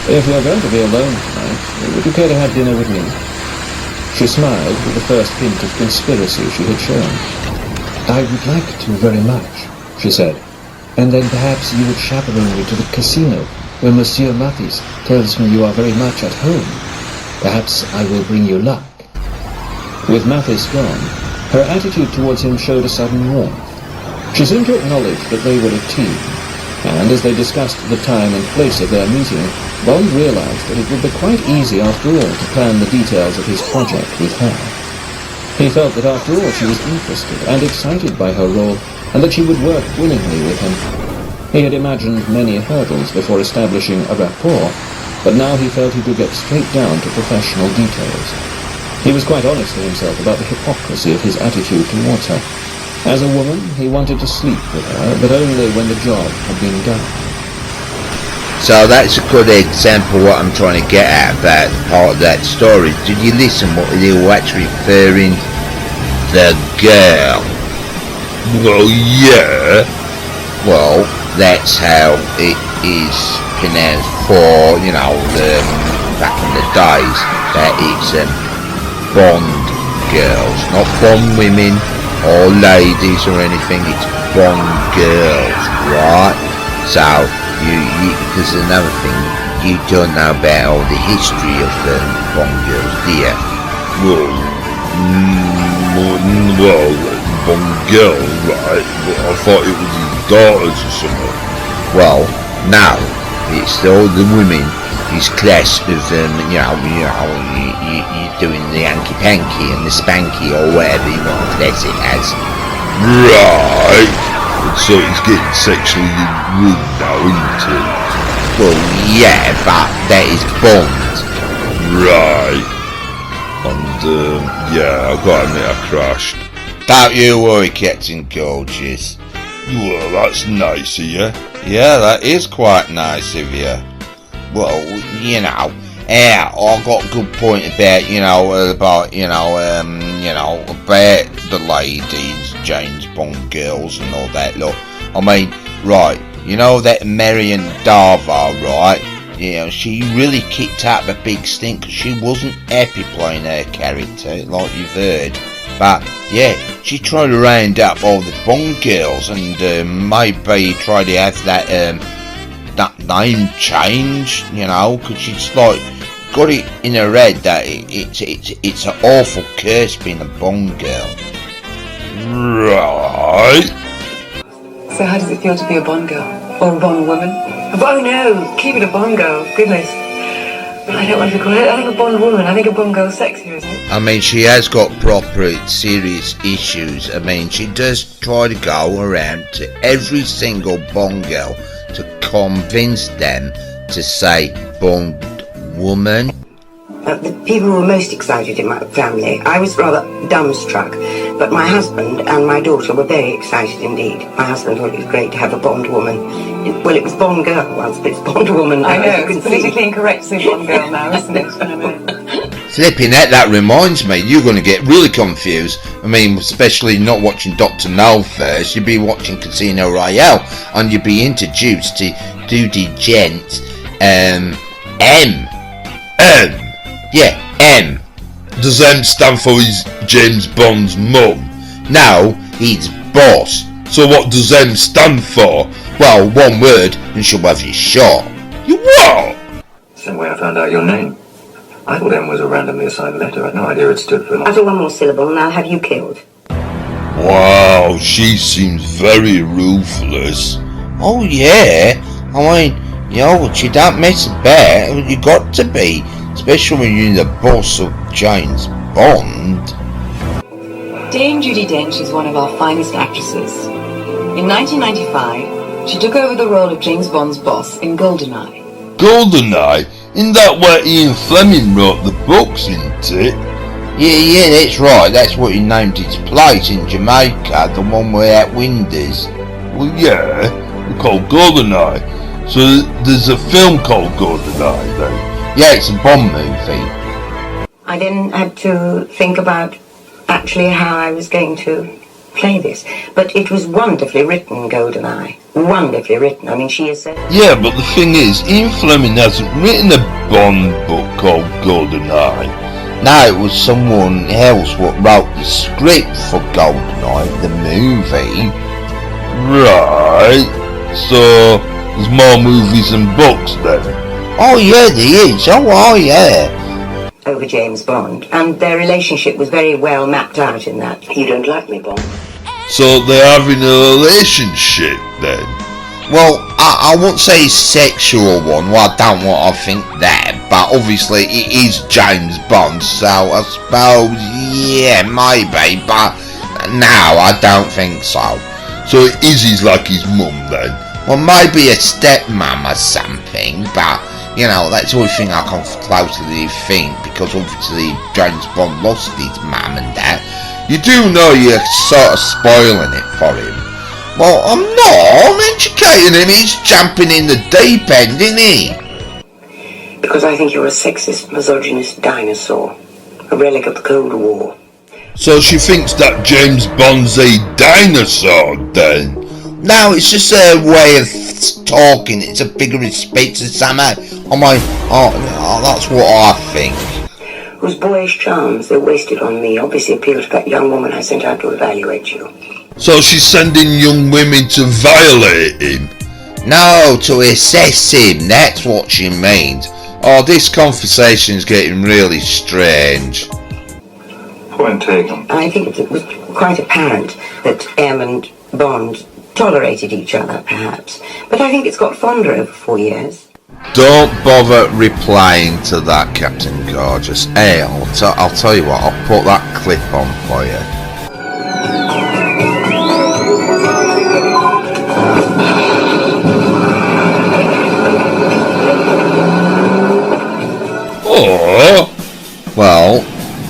Speaker 8: "If you're going to be alone tonight, would you care to have dinner with me?" She smiled with the first hint of conspiracy she had shown. "I would like to very much," she said, "and then perhaps you would chaperone me to the casino, where Monsieur Mathis tells me you are very much at home. Perhaps I will bring you luck." With Mathis gone, her attitude towards him showed a sudden warmth. She seemed to acknowledge that they were a team, and as they discussed the time and place of their meeting, Bond realized that it would be quite easy after all to plan the details of his project with her. He felt that after all she was interested and excited by her role, and that she would work willingly with him. He had imagined many hurdles before establishing a rapport, but now he felt he could get straight down to professional details. He was quite honest to himself about the hypocrisy of his attitude towards her. As a woman, he wanted to sleep with her, but only when the job had been done.
Speaker 2: So that's a good example of what I'm trying to get at about part of that story. Did you listen what they were actually referring? The girl.
Speaker 1: Well, yeah.
Speaker 2: Well, that's how it is pronounced for, back in the days, that it's Bond girls, not Bond women or ladies or anything, it's Bond girls, right? So, because another thing, you don't know about all the history of the Bond girls, do you?
Speaker 1: Well, Bond girl, right? But I thought it was his daughters or something.
Speaker 2: Well, no, it's all the women. His class of you're doing the hanky-panky and the spanky or whatever you want to class it as.
Speaker 1: Right. So he's getting sexually rude now, isn't he?
Speaker 2: Well, yeah, but that is Bond.
Speaker 1: Right. And, yeah, I've got to admit I crashed.
Speaker 2: Don't you worry, Captain Gorgeous.
Speaker 1: Well, that's nice of you.
Speaker 2: Yeah, that is quite nice of you. Well, I got a good point about, about the ladies, James Bond girls and all that, look. I mean, right, that Marion Darvall, right? She really kicked up a big stink because she wasn't happy playing her character, like you've heard. But, yeah, she tried to round up all the Bond girls and maybe try to have that name changed, because she's got it in her head that it's an awful curse being a Bond girl.
Speaker 1: Right.
Speaker 9: So how does it feel to be a Bond girl? Or a Bond woman? Oh no, keep it a Bond girl, goodness. I don't want to call it, I think a Bond woman, I think a Bond girl's sexier, isn't it?
Speaker 2: I mean, she has got proper serious issues. I mean, she does try to go around to every single Bond girl to convince them to say Bond woman.
Speaker 10: The people who were most excited in my family, I was rather dumbstruck, but my husband and my daughter were very excited indeed. My husband thought it was great to have a Bond woman. Well, it was Bond girl once, but it's Bond woman now.
Speaker 9: I know, it's politically incorrect to say Bond girl now, isn't it?
Speaker 2: Flipping heck, that reminds me, you're going to get really confused. I mean, especially not watching Dr. No first, you'd be watching Casino Royale, and you'd be introduced to Duty Gent, M. Yeah, M.
Speaker 1: Does M stand for his James Bond's mum?
Speaker 2: No, he's boss.
Speaker 1: So what does M stand for?
Speaker 2: Well, one word, and she'll have you shot.
Speaker 1: You what?
Speaker 11: Same way I found out your name. I thought M was a randomly assigned letter. I had no idea it stood for...
Speaker 10: Utter one more syllable, and I'll have you killed.
Speaker 1: Wow, she seems very ruthless.
Speaker 2: Oh yeah, I mean, you know, she don't mess about. You got to be, especially when you're the boss of James Bond.
Speaker 9: Dame Judi Dench is one of our finest actresses. In 1995, she took over the role of James Bond's boss in GoldenEye.
Speaker 1: GoldenEye? Isn't that where Ian Fleming wrote the books, isn't it?
Speaker 2: Yeah, that's right. That's what he named his place in Jamaica, the one where that wind is.
Speaker 1: Well, yeah, it's called GoldenEye. So there's a film called GoldenEye then?
Speaker 2: Yeah, it's a Bond movie.
Speaker 10: I then had to think about actually how I was going to play this. But it was wonderfully written, GoldenEye. Wonderfully written. I mean, she is so...
Speaker 1: Yeah, but the thing is, Ian Fleming hasn't written a Bond book called GoldenEye.
Speaker 2: No, it was someone else what wrote the script for GoldenEye, the movie.
Speaker 1: Right. So there's more movies than books then?
Speaker 2: Oh yeah, there is. Oh yeah.
Speaker 10: Over James Bond, and their relationship was very well mapped out in that. You don't like me, Bond.
Speaker 1: So they're having a relationship then?
Speaker 2: Well, I won't say sexual one. Well, I don't want to think that, but obviously it is James Bond, so I suppose, yeah, maybe, but no, I don't think so.
Speaker 1: So Izzy's like his mum then?
Speaker 2: Well, maybe a stepmom or something, but, you know, that's the only thing I can closely think, because obviously James Bond lost his mum and dad. You do know you're sort of spoiling it for him. Well, I'm not. I'm educating him. He's jumping in the deep end, isn't he?
Speaker 10: Because I think you're a sexist, misogynist dinosaur. A relic of the Cold War.
Speaker 1: So she thinks that James Bond's a dinosaur then?
Speaker 2: No, it's just a way of talking. It's a bigger respect to somehow. I mean, that's what I think.
Speaker 10: Whose boyish charms, though wasted on me, obviously appeal to that young woman I sent out to evaluate you.
Speaker 1: So she's sending young women to violate him?
Speaker 2: No, to assess him, that's what she means. Oh, this conversation's getting really strange.
Speaker 11: Point taken.
Speaker 10: I think it was quite apparent that M and Bond tolerated each other, perhaps. But I think it's got fonder over 4 years.
Speaker 2: Don't bother replying to that, Captain Gorgeous. Hey, I'll tell you what, I'll put that clip on for you.
Speaker 1: Oh!
Speaker 2: Well,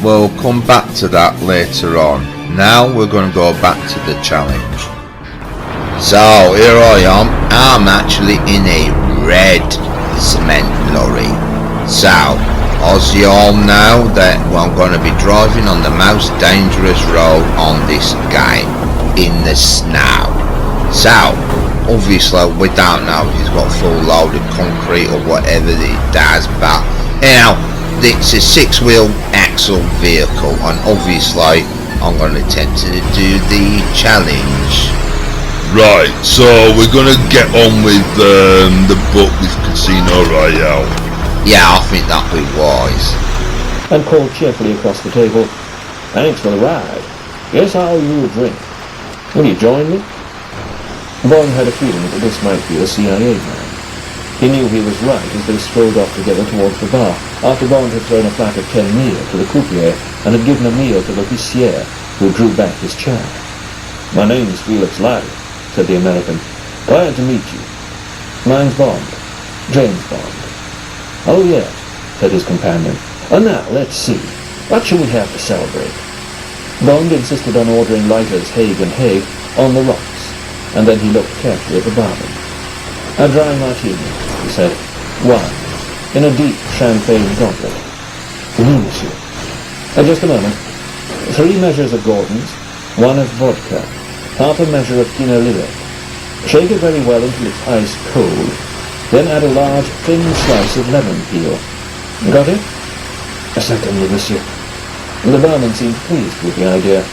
Speaker 2: we'll come back to that later on. Now we're going to go back to the challenge. So, here I am. I'm actually in a red cement lorry. So, as you all know, that I'm going to be driving on the most dangerous road on this game, in the snow. So, obviously we don't know if it's got full load of concrete or whatever it does, but you know, it's a 6-wheel axle vehicle, and obviously I'm going to attempt to do the challenge.
Speaker 1: Right, so we're gonna get on with the book with Casino Royale.
Speaker 2: Yeah, I think that'd be wise.
Speaker 8: And called cheerfully across the table, "Thanks for the ride. Guess I'll owe you a drink. Will you join me?" Bond had a feeling that this might be a CIA man. He knew he was right as they strolled off together towards the bar, after Bond had thrown a flat of 10 mille to the croupier and had given a meal to l'officier, who drew back his chair. "My name's Felix Leiter," said the American. "Glad to meet you. Mine's Bond. James Bond." "Oh, yes," said his companion. "And now, let's see. What shall we have to celebrate?" Bond insisted on ordering Leiter's Hague and Hague on the rocks, and then he looked carefully at the barman. "A dry martini," he said. "Wine, in a deep champagne goblet." Oui, monsieur. Just a moment. 3 measures of Gordon's, 1 of vodka, half a measure of quinolide. Shake it very well until it's ice cold. Then add a large, thin slice of lemon peel. Got it? Certainly, monsieur. The barman seemed pleased with the idea.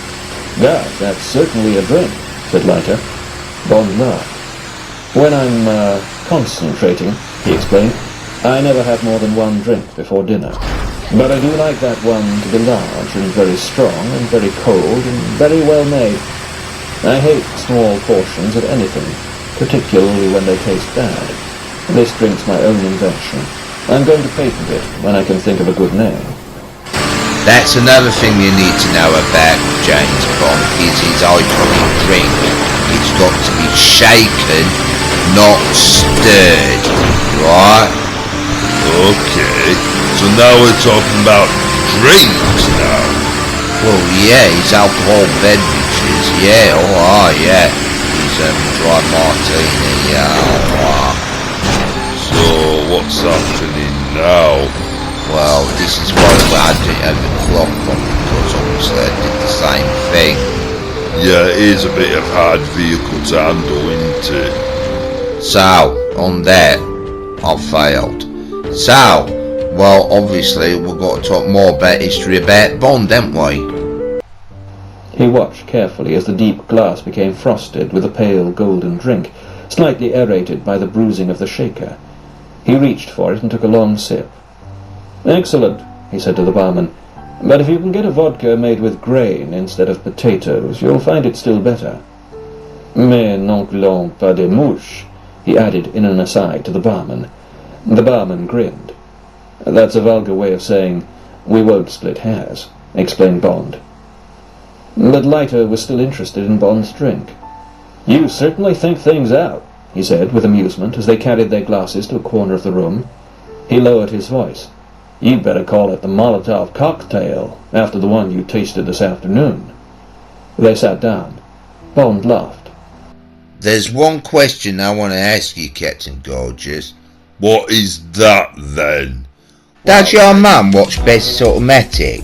Speaker 8: "Gosh, that's certainly a drink," said Leiter. Bond laughed. "When I'm concentrating," he explained, "I never have more than 1 drink before dinner. But I do like that one to be large and very strong and very cold and very well made. I hate small portions of anything, particularly when they taste bad. This drink's my own invention. I'm going to patent it when I can think of a good name."
Speaker 2: That's another thing you need to know about James Bond, is his iconic drink. It's got to be shaken, not stirred, right?
Speaker 1: Okay, so now we're talking about drinks now.
Speaker 2: Well, yeah, his alcohol beverages, yeah, yeah. His dry martini,
Speaker 1: So what's happening now?
Speaker 2: Well, this is why I didn't have the clock on, because obviously I did the same thing.
Speaker 1: Yeah, it is a bit of hard vehicle to handle, isn't it?
Speaker 2: So, on that, I failed. So, well, obviously we've got to talk more about history about Bond, haven't we?
Speaker 8: He watched carefully as the deep glass became frosted with a pale golden drink, slightly aerated by the bruising of the shaker. He reached for it and took a long sip. "Excellent," he said to the barman. "But if you can get a vodka made with grain instead of potatoes, you'll find it still better." "Mais n'enculons pas des mouches," he added in an aside to the barman. The barman grinned. "That's a vulgar way of saying, 'We won't split hairs,'" explained Bond. But Leiter was still interested in Bond's drink. "You certainly think things out," he said with amusement as they carried their glasses to a corner of the room. He lowered his voice. "You'd better call it the Molotov cocktail, after the one you tasted this afternoon." They sat down. Bond laughed.
Speaker 2: There's one question I want to ask you, Captain Gorgeous.
Speaker 1: What is that then?
Speaker 2: Does your mum watch Best Automatic?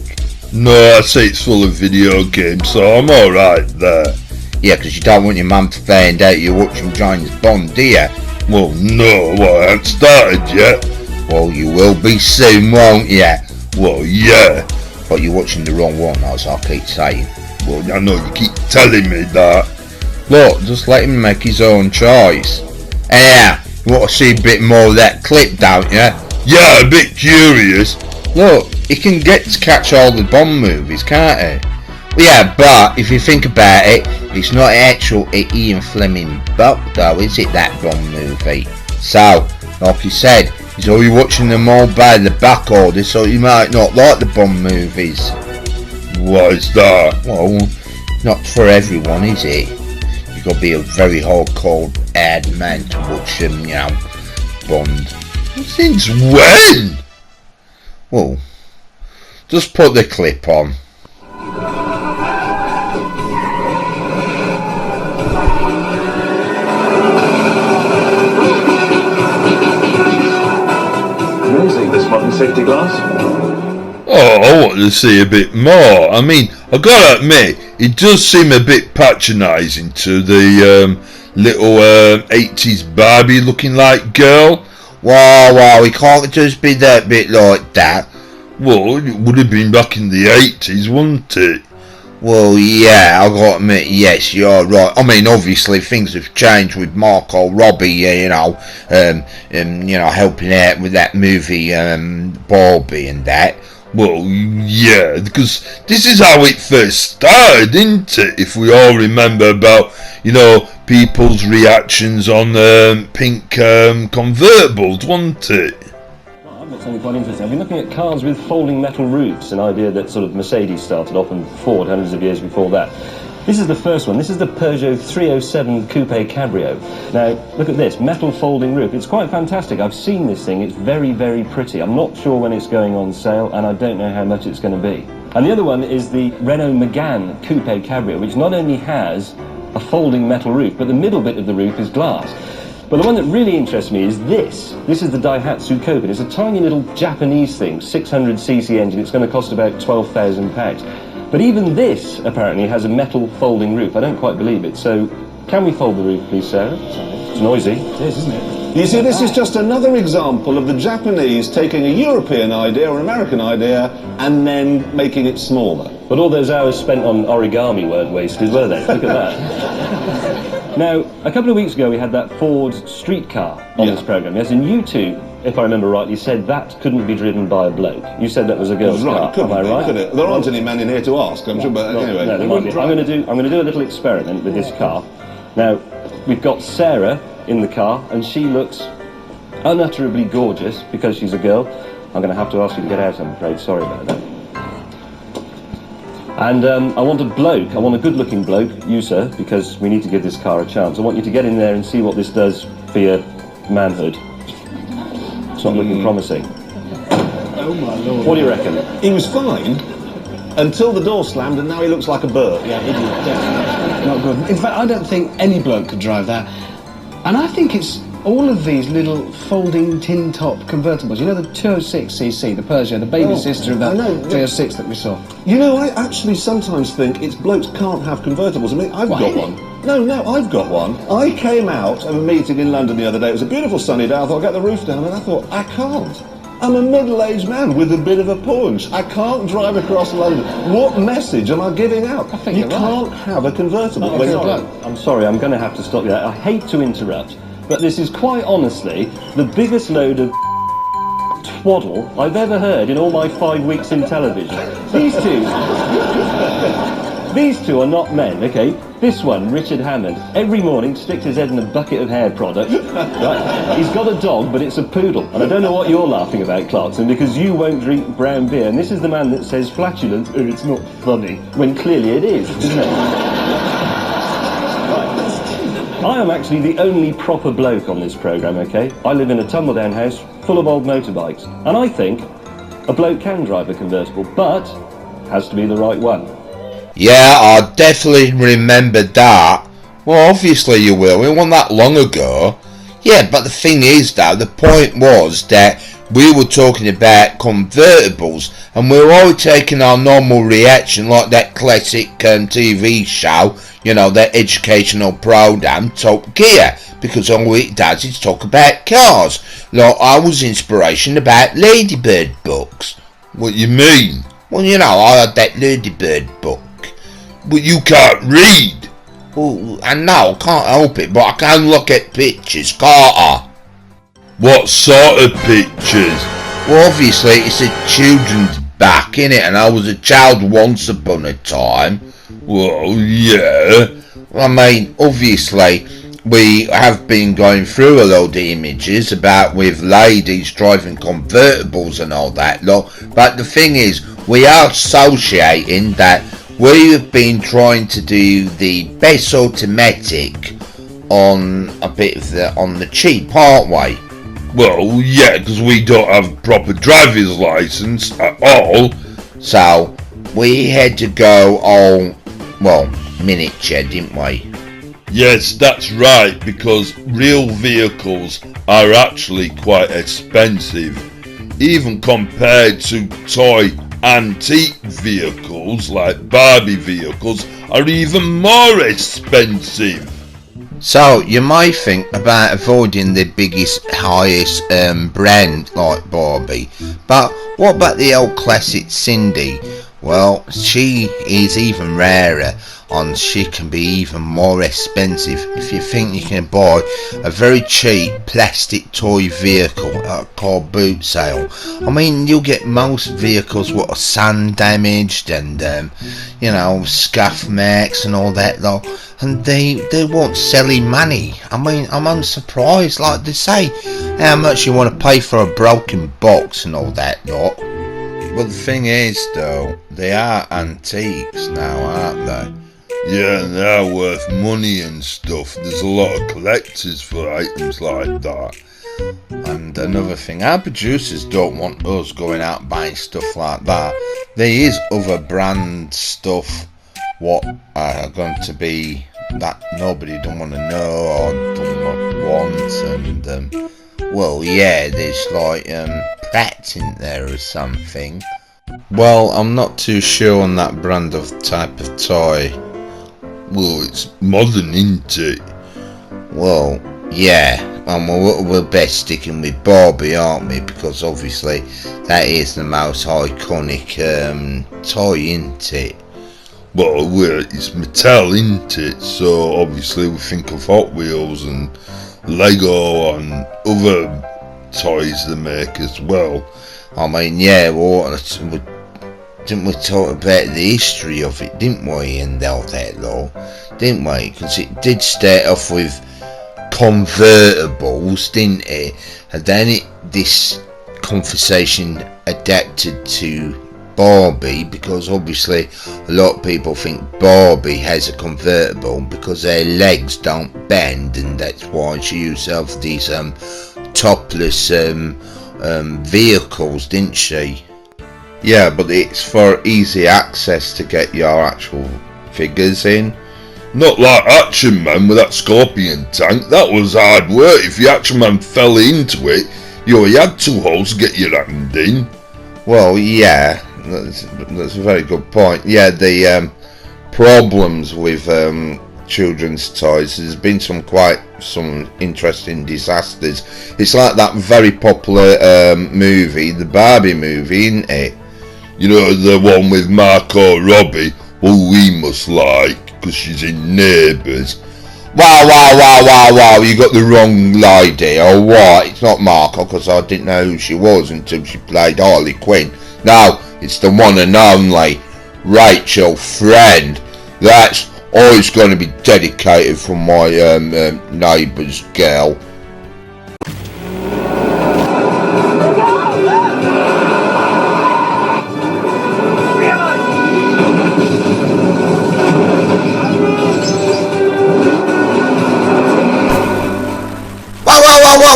Speaker 1: No, I say it's full of video games, so I'm alright there.
Speaker 2: Yeah, 'cause you don't want your mum to find out you're watching James Bond, do you?
Speaker 1: Well, no, I haven't started yet.
Speaker 2: Well, you will be soon, won't you?
Speaker 1: Well, yeah.
Speaker 2: But you're watching the wrong one, as I keep saying.
Speaker 1: Well, I know you keep telling me that.
Speaker 2: Look, just let him make his own choice. Anyhow, you want to see a bit more of that clip, don't you?
Speaker 1: Yeah, a bit curious.
Speaker 2: Look, he can get to catch all the Bond movies, can't he? Well, yeah, but if you think about it, it's not actual Ian Fleming book, though, is it, that Bond movie? So, like you said, he's only watching them all by the back order, so you might not like the Bond movies.
Speaker 1: Why is that?
Speaker 2: Well, not for everyone, is it? You've got to be a very hardcore ad man to watch them, you know, Bond.
Speaker 1: Since when?
Speaker 2: Well, just put the clip on.
Speaker 11: Amazing, this modern safety glass.
Speaker 1: Oh, I want to see a bit more. I mean, I gotta admit, it does seem a bit patronising to the little 80s Barbie looking like girl.
Speaker 2: Wow, it can't just be that bit like that.
Speaker 1: Well, it would have been back in the 80s, wouldn't it?
Speaker 2: Well, yeah, I gotta admit, yes, you're right. I mean, obviously things have changed with Margot Robbie, you know, helping out with that movie, Barbie and that.
Speaker 1: Well, yeah, because this is how it first started, isn't it? If we all remember about, you know, people's reactions on pink convertibles, wasn't it?
Speaker 12: Well, I've got something quite interesting. I've been looking at cars with folding metal roofs, an idea that sort of Mercedes started off and Ford hundreds of years before that. This is the first one. This is the Peugeot 307 Coupe Cabrio. Now, look at this, metal folding roof. It's quite fantastic. I've seen this thing. It's very, very pretty. I'm not sure when it's going on sale, and I don't know how much it's going to be. And the other one is the Renault Megane Coupe Cabrio, which not only has a folding metal roof, but the middle bit of the roof is glass. But the one that really interests me is this. This is the Daihatsu Koken. It's a tiny little Japanese thing, 600cc engine. It's going to cost about £12,000. But even this, apparently, has a metal folding roof. I don't quite believe it. So, can we fold the roof, please, Sarah? It's noisy.
Speaker 13: It is, isn't it? You see, this is just another example of the Japanese taking a European idea or American idea and then making it smaller.
Speaker 12: But all those hours spent on origami weren't wasted, were they? Look at that. Now, a couple of weeks ago we had that Ford streetcar on this programme, yes, and you two, if I remember rightly, said that couldn't be driven by a bloke. You said that was a girl's car.
Speaker 13: Am I right? There aren't any men in here to ask, I'm sure, but anyway.
Speaker 12: No, there might be. I'm going to do a little experiment with this car. Now, we've got Sarah in the car, and she looks unutterably gorgeous because she's a girl. I'm going to have to ask you to get out, I'm afraid. Sorry about that. And I want a bloke, I want a good-looking bloke, you sir, because we need to give this car a chance. I want you to get in there and see what this does for your manhood. It's not looking promising.
Speaker 13: Oh my lord.
Speaker 12: What do you reckon?
Speaker 13: He was fine until the door slammed and now he looks like a bird.
Speaker 14: Yeah, idiot, definitely. Not good. In fact, I don't think any bloke could drive that. And I think it's all of these little folding tin-top convertibles. You know, the 206cc, the Peugeot, the baby sister of that 306 that we saw.
Speaker 13: You know, I actually sometimes think it's blokes can't have convertibles. I mean, I've got one. No, I've got one. I came out of a meeting in London the other day. It was a beautiful sunny day. I thought, I'll get the roof down, and I thought, I can't. I'm a middle-aged man with a bit of a paunch. I can't drive across London. What message am I giving out?
Speaker 14: I think
Speaker 13: you can't have a convertible.
Speaker 12: I'm sorry, I'm going to have to stop you there. I hate to interrupt, but this is quite honestly the biggest load of twaddle I've ever heard in all my 5 weeks in television. These two are not men, okay? This one, Richard Hammond, every morning sticks his head in a bucket of hair product. Right? He's got a dog, but it's a poodle. And I don't know what you're laughing about, Clarkson, because you won't drink brown beer. And this is the man that says flatulence, oh, it's not funny, when clearly it is, isn't it? I am actually the only proper bloke on this programme, okay? I live in a tumble-down house full of old motorbikes. And I think a bloke can drive a convertible, but has to be the right one.
Speaker 2: Yeah, I definitely remember that. Well, obviously you will. It wasn't that long ago. Yeah, but the thing is, though, the point was that we were talking about convertibles, and we were all taking our normal reaction like that classic TV show, you know, that educational program, Top Gear, because all it does is talk about cars. Like, I was inspiration about Ladybird books.
Speaker 1: What you mean?
Speaker 2: Well, you know, I had that Ladybird book.
Speaker 1: But you can't read.
Speaker 2: Well, I know, I can't help it, but I can look at pictures, can't I?
Speaker 1: What sort of pictures?
Speaker 2: Well, obviously, it's a children's back, innit? And I was a child once upon a time.
Speaker 1: Well, yeah.
Speaker 2: I mean, obviously, we have been going through a load of images about with ladies driving convertibles and all that lot. But the thing is, we are associating that we have been trying to do the best automatic on a bit of on the cheap, aren't we?
Speaker 1: Well, yeah, because we don't have proper driver's license at all.
Speaker 2: So we had to go all, well, miniature, didn't we?
Speaker 1: Yes, that's right, because real vehicles are actually quite expensive, even compared to toy antique vehicles like Barbie vehicles are even more expensive.
Speaker 2: So you may think about avoiding the biggest, highest brand like Barbie, but what about the old classic Cindy? Well, she is even rarer and she can be even more expensive if you think you can buy a very cheap plastic toy vehicle at a car boot sale. I mean, you'll get most vehicles what are sun damaged and you know, scuff marks and all that though, and they want selling money. I mean, I'm unsurprised, like they say how much you want to pay for a broken box and all that lot. But the thing is though, they are antiques now, aren't they?
Speaker 1: Yeah, and they're worth money and stuff. There's a lot of collectors for items like that.
Speaker 2: And another thing, our producers don't want us going out buying stuff like that. There is other brand stuff what are going to be that nobody don't want to know or don't want, and well, yeah, there's like Pratt in there or something. Well, I'm not too sure on that brand of type of toy.
Speaker 1: Well, it's modern, isn't it?
Speaker 2: Well, yeah, we're best sticking with Barbie, aren't we? Because obviously that is the most iconic toy, isn't it?
Speaker 1: Well, it's Mattel, isn't it? So obviously we think of Hot Wheels and Lego and other toys they make as well.
Speaker 2: I mean, yeah, didn't we talk about the history of it, didn't we, and all that law, didn't we? Because it did start off with convertibles, didn't it? And then this conversation adapted to Barbie, because obviously a lot of people think Barbie has a convertible because her legs don't bend, and that's why she uses these topless vehicles, didn't she?
Speaker 1: Yeah, but it's for easy access to get your actual figures in. Not like Action Man with that scorpion tank. That was hard work. If your Action Man fell into it, you had 2 holes to get your hand in.
Speaker 2: Well, yeah, that's a very good point. Yeah, the problems with children's toys, there's been some interesting disasters. It's like that very popular movie, the Barbie movie, isn't it?
Speaker 1: You know, the one with Margot Robbie, who we must like, because she's in Neighbours.
Speaker 2: Wow, you got the wrong lady, or what? It's not Margot, because I didn't know who she was until she played Harley Quinn. No, it's the one and only Rachel Friend. That's always going to be dedicated from my neighbour's girl.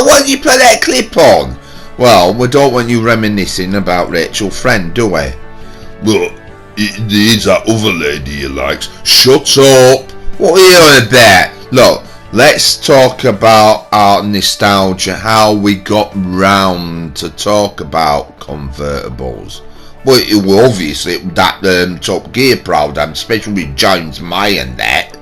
Speaker 2: Why did you put that clip on? Well, we don't want you reminiscing about Rachel Friend, do we?
Speaker 1: Well, there's that other lady he likes. Shut up!
Speaker 2: What are you on about? Look, let's talk about our nostalgia, how we got round to talk about convertibles. Well, it was obviously that Top Gear program, especially with James May and that.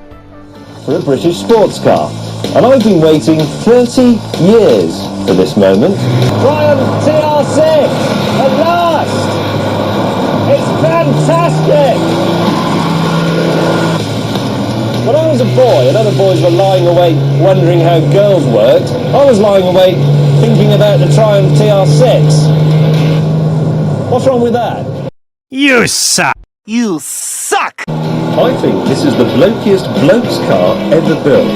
Speaker 12: For a British sports car. And I've been waiting 30 years for this moment. Triumph TR6! At last! It's fantastic! When I was a boy and other boys were lying awake wondering how girls worked, I was lying awake thinking about the Triumph TR6. What's wrong with that?
Speaker 15: You suck! You suck!
Speaker 12: I think this is the blokiest bloke's car ever built.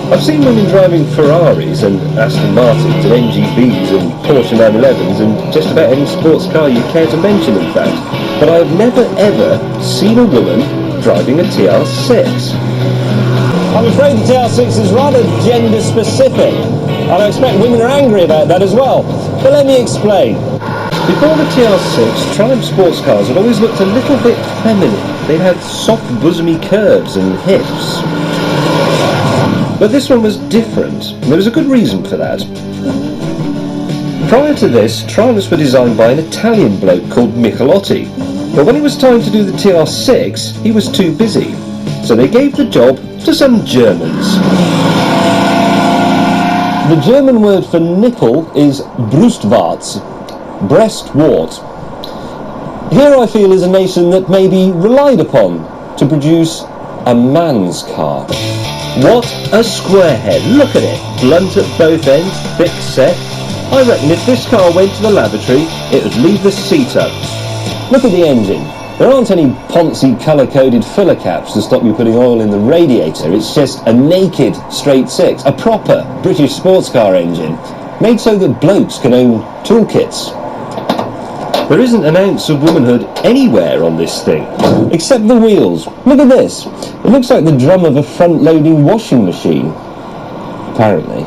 Speaker 12: I've seen women driving Ferraris and Aston Martins and MGBs and Porsche 911s and just about any sports car you care to mention, in fact. But I've never ever seen a woman driving a TR6. I'm afraid the TR6 is rather gender specific, and I expect women are angry about that as well. But let me explain. Before the TR6, Triumph sports cars had always looked a little bit feminine. They had soft bosomy curves and hips. But this one was different, and there was a good reason for that. Prior to this, Triumphs were designed by an Italian bloke called Michelotti. But when it was time to do the TR6, he was too busy. So they gave the job to some Germans. The German word for nipple is Brustwarz, breast wart. Here I feel is a nation that may be relied upon to produce a man's car. What a squarehead, look at it, blunt at both ends, thick set. I reckon if this car went to the lavatory, it would leave the seat up. Look at the engine. There aren't any poncy colour-coded filler caps to stop you putting oil in the radiator. It's just a naked straight six, a proper British sports car engine, made so that blokes can own toolkits. There isn't an ounce of womanhood anywhere on this thing, except the wheels. Look at this. It looks like the drum of a front-loading washing machine. Apparently.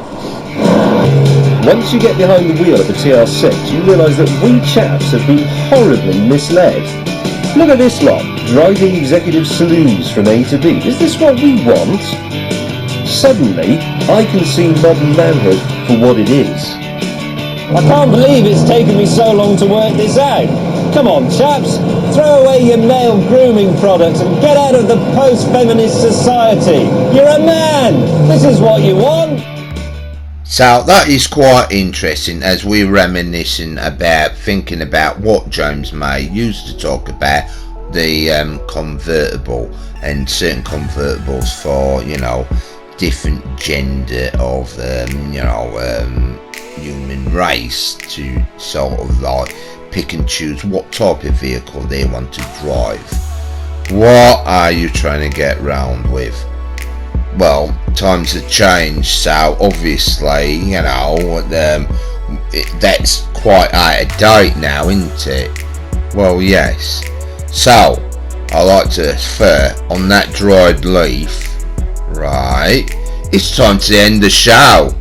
Speaker 12: Once you get behind the wheel of the TR6, you realise that we chaps have been horribly misled. Look at this lot. driving executive saloons from A to B. Is this what we want? Suddenly, I can see modern manhood for what it is.
Speaker 16: I can't believe it's taken me so long to work this out. Come on, chaps, throw away your male grooming products and get out of the post-feminist society. You're a man. This is what you want.
Speaker 2: So that is quite interesting as we're reminiscing about, thinking about what James May used to talk about the convertible and certain convertibles for, you know, different gender of, human race to sort of like pick and choose what type of vehicle they want to drive. What are you trying to get round with? Well, times have changed, so obviously, you know, that's quite out of date now, isn't it? Well, yes. So, I like to refer on that dried leaf, right? It's time to end the show.